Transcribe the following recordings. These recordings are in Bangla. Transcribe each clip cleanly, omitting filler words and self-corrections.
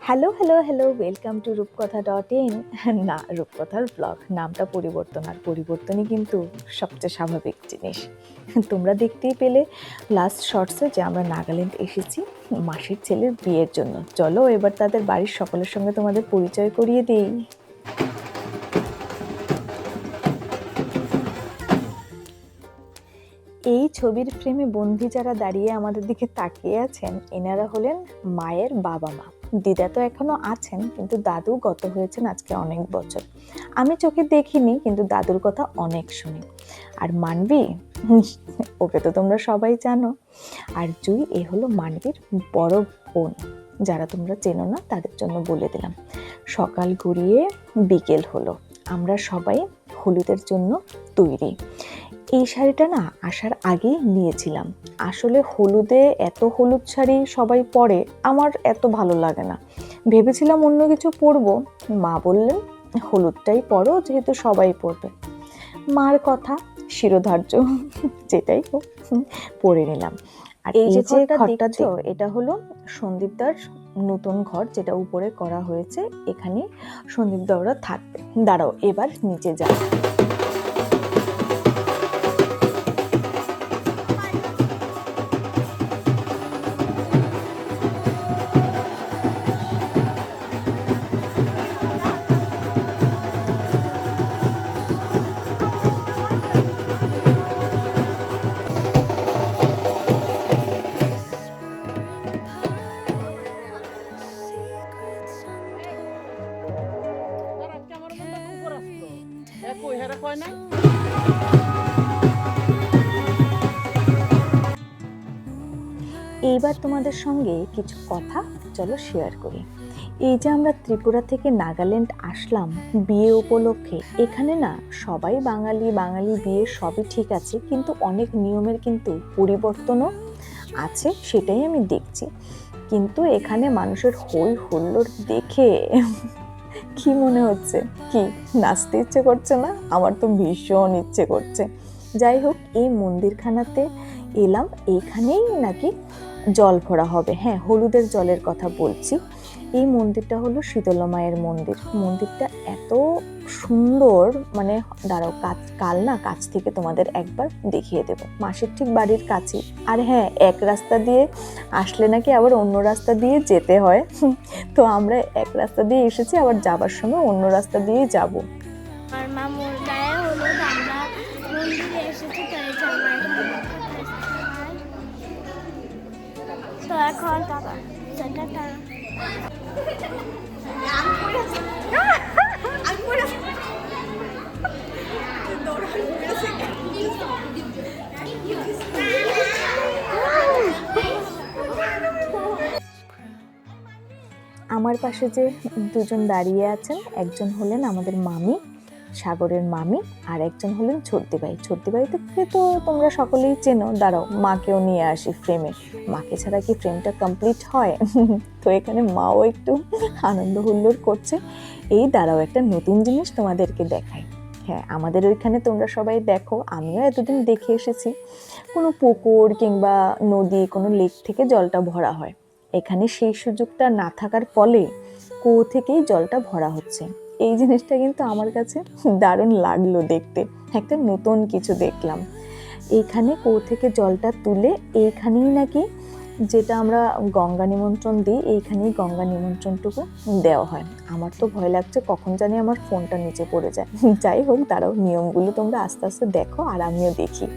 Hello, hello, hello! Welcome to রূপকথা.in না, রূপকথার ব্লগ। নামটা পরিবর্তন, আর পরিবর্তনই কিন্তু সবচেয়ে স্বাভাবিক জিনিস। তোমরা দেখতেই পেলে লাস্ট শর্টসে যে আমরা নাগাল্যান্ড এসেছি মাসির ছেলের বিয়ের জন্য। চলো এবার তাদের বাড়ির সকলের সঙ্গে তোমাদের পরিচয় করিয়ে দেই। এই ছবির ফ্রেমে বন্দি যারা দাঁড়িয়ে আমাদের দিকে তাকিয়ে আছেন, এনারা হলেন মায়ের বাবা মা। দিদা তো এখনো আছেন, কিন্তু দাদু গত হয়েছেন আজকে অনেক বছর। আমি চোখে দেখিনি, কিন্তু দাদুর কথা অনেক শুনি। আর মানবী, ওকে তো তোমরা সবাই জানো। আর জুই, এ হলো মানবীর বড় বোন। যারা তোমরা চেনো না তাদের জন্য বলে দিলাম। সকাল গড়িয়ে বিকেল হলো, আমরা সবাই হলুদের জন্য তৈরি। এই শাড়িটা না আসার আগেই নিয়েছিলাম। আসলে হলুদে এত হলুদ শাড়ি সবাই পরে, আমার এত ভালো লাগে না। ভেবেছিলাম অন্য কিছু পরবো, মা বললেন হলুদটাই পরো, যেহেতু সবাই পরবে। মার কথা শিরোধার্য, যেটাই হোক পরে নিলাম। আর এই যে ঘরটা দেখছো, এটা হলো সন্দীপদার নতুন ঘর, যেটা উপরে করা হয়েছে। এখানে সন্দীপদা ওরা থাকবে। দাঁড়াও, এবার নিচে যাও। এইবার তোমাদের সঙ্গে কিছু কথা চলো শেয়ার করি। এই যে আমরা ত্রিপুরা থেকে নাগাল্যান্ড আসলাম বিয়ে উপলক্ষে, এখানে না সবাই বাঙালি বাঙালি, বিয়ে সবই ঠিক আছে, কিন্তু অনেক নিয়মের কিন্তু পরিবর্তনও আছে, সেটাই আমি দেখছি। কিন্তু এখানে মানুষের হই হুল্লোড় দেখে কি মনে হচ্ছে, কি নাচতে ইচ্ছে করছে না? আমার তো ভীষণ ইচ্ছে করছে। যাই হোক, এই মন্দিরখানাতে এলাম, এইখানেই নাকি জল ভরা হবে। হ্যাঁ, হলুদের জলের কথা বলছি। এই মন্দিরটা হলো শীতলা মায়ের মন্দির। মন্দিরটা এত সুন্দর, মানে দাঁড়াও, কাল না কাছ থেকে তোমাদের একবার দেখিয়ে দেব। মাসির ঠিক বাড়ির কাছে। আর হ্যাঁ, এক রাস্তা দিয়ে আসলে নাকি আবার অন্য রাস্তা দিয়ে যেতে হয়। তো আমরা এক রাস্তা দিয়ে এসেছি, আবার যাবার সময় অন্য রাস্তা দিয়ে যাব। আর মামুর গায়ে হলুদ, আমরা মন্দিরে এসেছি, তাই জামাই তো এখন টাটা টাটা। আমার পাশে যে দুজন দাঁড়িয়ে আছেন, একজন হলেন আমাদের মামি, সাগরের মামি, আর একজন হলেন ছোটদি ভাই। ছোটদি ভাইকে তো তোমরা সকলেই চেনো। দাঁড়াও, মাকেও নিয়ে আসি ফ্রেমে। মাকে ছাড়া কি ফ্রেমটা কমপ্লিট হয়? তো এখানে মাও একটু আনন্দ হুল্লোড় করছে। এই দাঁড়াও, একটা নতুন জিনিস তোমাদেরকে দেখাই। হ্যাঁ, আমাদের ওইখানে তোমরা সবাই দেখো, আমিও এতদিন দেখে এসেছি, কোনো পুকুর কিংবা নদী, কোনো লেক থেকে জলটা ভরা হয়। এখানে সেই সুযোগটা না থাকার ফলে কুয়ো থেকেই জলটা ভরা হচ্ছে। এই জিনিসটা কিন্তু আমার কাছে দারুণ লাগলো দেখতে, একটা নতুন কিছু দেখলাম। এইখানে কুয়ো থেকে জলটা তুলে এইখানেই নাকি, যেটা আমরা গঙ্গা নিমন্ত্রণ দিই, এইখানেই গঙ্গা নিমন্ত্রণটুকু দেওয়া হয়। আমার তো ভয় লাগছে কখন জানি আমার ফোনটা নিচে পড়ে যায়। যাই হোক, দাঁড়াও, নিয়মগুলো তোমরা আস্তে আস্তে দেখো আর আমিও দেখি।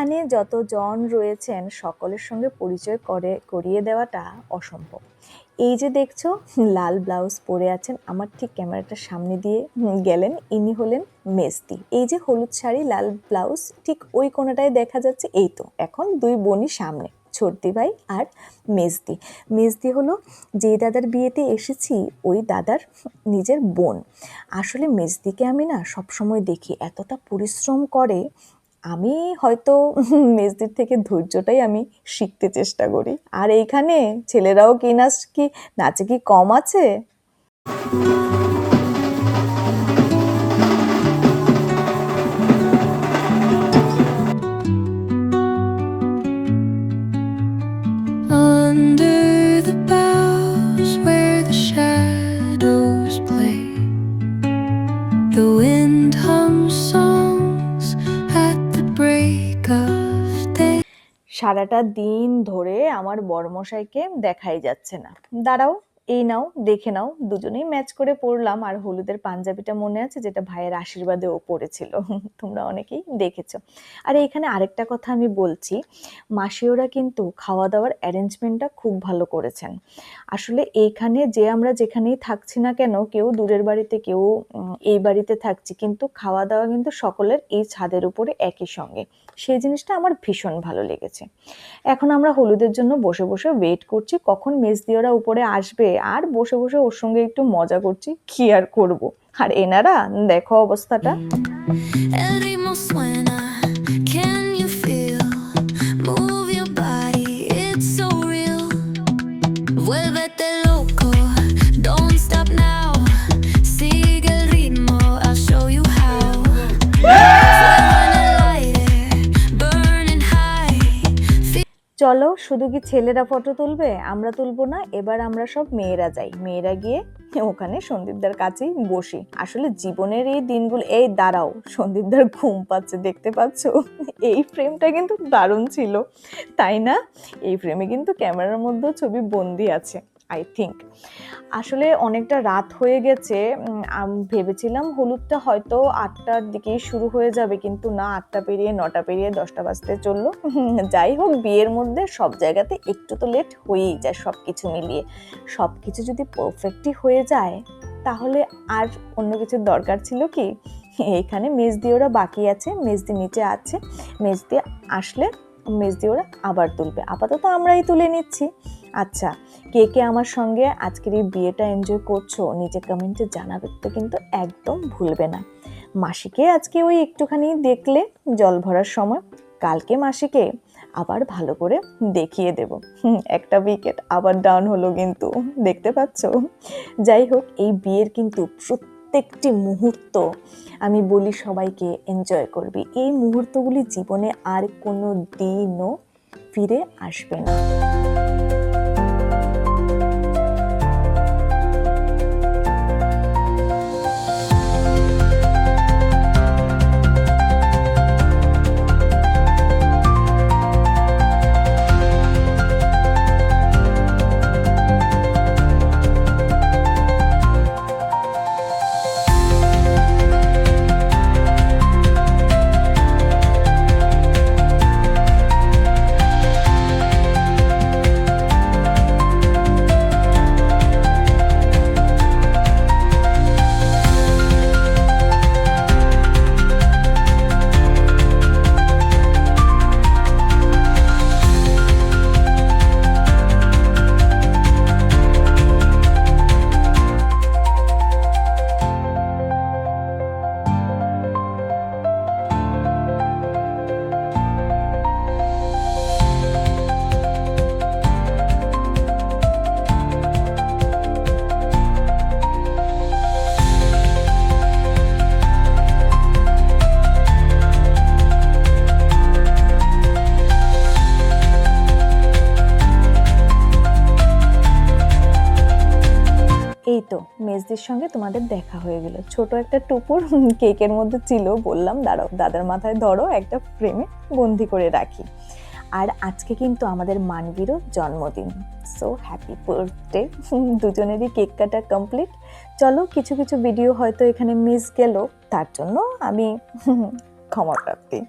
এখানে যতজন রয়েছেন সকলের সঙ্গে পরিচয় করিয়ে দেওয়াটা অসম্ভব। এই যে দেখছো লাল ব্লাউজ পরে আছেন, আমার ঠিক ক্যামেরাটার সামনে দিয়ে গেলেন, ইনি হলেন মেজদি। এই যে হলুদ শাড়ি লাল ব্লাউজ ঠিক ওই কোণাটায় দেখা যাচ্ছে, এই তো এখন দুই বোনই সামনে, ছোটদি ভাই আর মেজদি। মেজদি হলো যেই দাদার বিয়েতে এসেছি ওই দাদার নিজের বোন। আসলে মেজদিকে আমি না সবসময় দেখি এতটা পরিশ্রম করে, আমি হয়তো মেজদির থেকে ধৈর্যটাই আমি শিখতে চেষ্টা করি। আর এইখানে ছেলেরাও কি নাচে কি কম আছে? Under the boughs where the shadows play, the wind hums songs at the break of day. সারাটা দিন ধরে আমার বড়মশাইকে দেখাই যাচ্ছে না। দাঁড়াও, এই নাও দেখে নাও, দুজনেই ম্যাচ করে পরলাম। আর হলুদের পাঞ্জাবিটা মনে আছে যেটা ভাইয়ের আশীর্বাদে ও পরেছিল, তোমরা অনেকেই দেখেছো। আর এখানে আরেকটা কথা আমি বলছি, মাসিওরা কিন্তু খাওয়া দাওয়ার অ্যারেঞ্জমেন্টটা খুব ভালো করেছেন। আসলে এইখানে যে আমরা যেখানেই থাকছি না কেন, কেউ দূরের বাড়িতে কেউ এই বাড়িতে থাকছি, কিন্তু খাওয়া দাওয়া কিন্তু সকলের এই ছাদের উপরে একই সঙ্গে, সেই জিনিসটা আমার ভীষণ ভালো লেগেছে। এখন আমরা হলুদের জন্য বসে বসে ওয়েট করছি কখন মেজদিওরা উপরে আসবে, আর বসে বসে ওর সঙ্গে একটু মজা করছি, কি আর করব। আর এনারা দেখো অবস্থাটা। El ritmo suena, can you feel? Move your body, it's so real. Vuélvete loco, don't stop now. Sigue el ritmo, I'll show you how. Fuego en el aire, burning high. চলো, শুধু কি ছেলেরা ফটো তুলবে, আমরা তুলবো না? এবার আমরা সব মেয়েরা যাই, মেয়েরা গিয়ে ওখানে সন্দীপদার কাছেই বসি। আসলে জীবনের এই দিনগুলো, এই দাঁড়াও, সন্দীপদার ঘুম পাচ্ছে দেখতে পাচ্ছো? এই ফ্রেমটা কিন্তু দারুণ ছিল, তাই না? এই ফ্রেমে কিন্তু ক্যামেরার মধ্যেও ছবি বন্দি আছে আই থিঙ্ক। আসলে অনেকটা রাত হয়ে গেছে, আমি ভেবেছিলাম হলুদটা হয়তো 8টার দিকেই শুরু হয়ে যাবে, কিন্তু না, 8টা পেরিয়ে 9টা পেরিয়ে 10টা বাজতে চললো। যাই হোক, বিয়ের মধ্যে সব জায়গাতে একটু তো লেট হয়েই যায়, সব কিছু মিলিয়ে। সব কিছু যদি পারফেক্টই হয়ে যায় তাহলে আর অন্য কিছুর দরকার ছিল কি? এইখানে মেজদি ওরা বাকি আছে, মেজদি নিচে আছে, মেজদি আসলে মেজদি ওরা আবার তুলবে, আপাতত আমরাই তুলে নিচ্ছি। আচ্ছা, কে কে আমার সঙ্গে আজকের এই বিয়েটা এনজয় করছো নিচে কমেন্টে জানাবে তো কিন্তু একদম ভুলবে না। মাসিকে আজকে ওই একটুখানি দেখলে জল ভরার সময়, কালকে মাসিকে আবার ভালো করে দেখিয়ে দেব। একটা উইকেট আবার ডাউন হলো কিন্তু, দেখতে পাচ্ছ? যাই হোক, এই বিয়ের কিন্তু প্রত্যেকটি মুহূর্ত আমি বলি সবাইকে এনজয় করবি। এই মুহূর্তগুলি জীবনে আর কোনো দিনও ফিরে আসবে না। এই তো মেজদির সঙ্গে তোমাদের দেখা হয়ে গেল। ছোট একটা টুপুর কেকের মধ্যে ছিল, বললাম দাঁড়াও দাদার মাথায় ধরো, একটা ফ্রেমে বন্দি করে রাখি। আর আজকে কিন্তু আমাদের মানবীরও জন্মদিন, সো হ্যাপি বার্থডে। দুজনেরই কেক কাটা কমপ্লিট। চলো, কিছু কিছু ভিডিও হয়তো এখানে মিস গেল, তার জন্য আমি ক্ষমা প্রার্থী।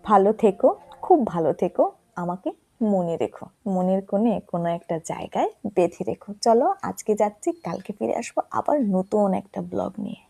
ভালো থেকো, খুব ভালো থেকো, আমাকে মনে রেখো, মনের কোণে কোনো একটা জায়গায় বেঁধে রেখো। চলো আজকে যাচ্ছি, কালকে ফিরে আসবো আবার নতুন একটা ব্লগ নিয়ে।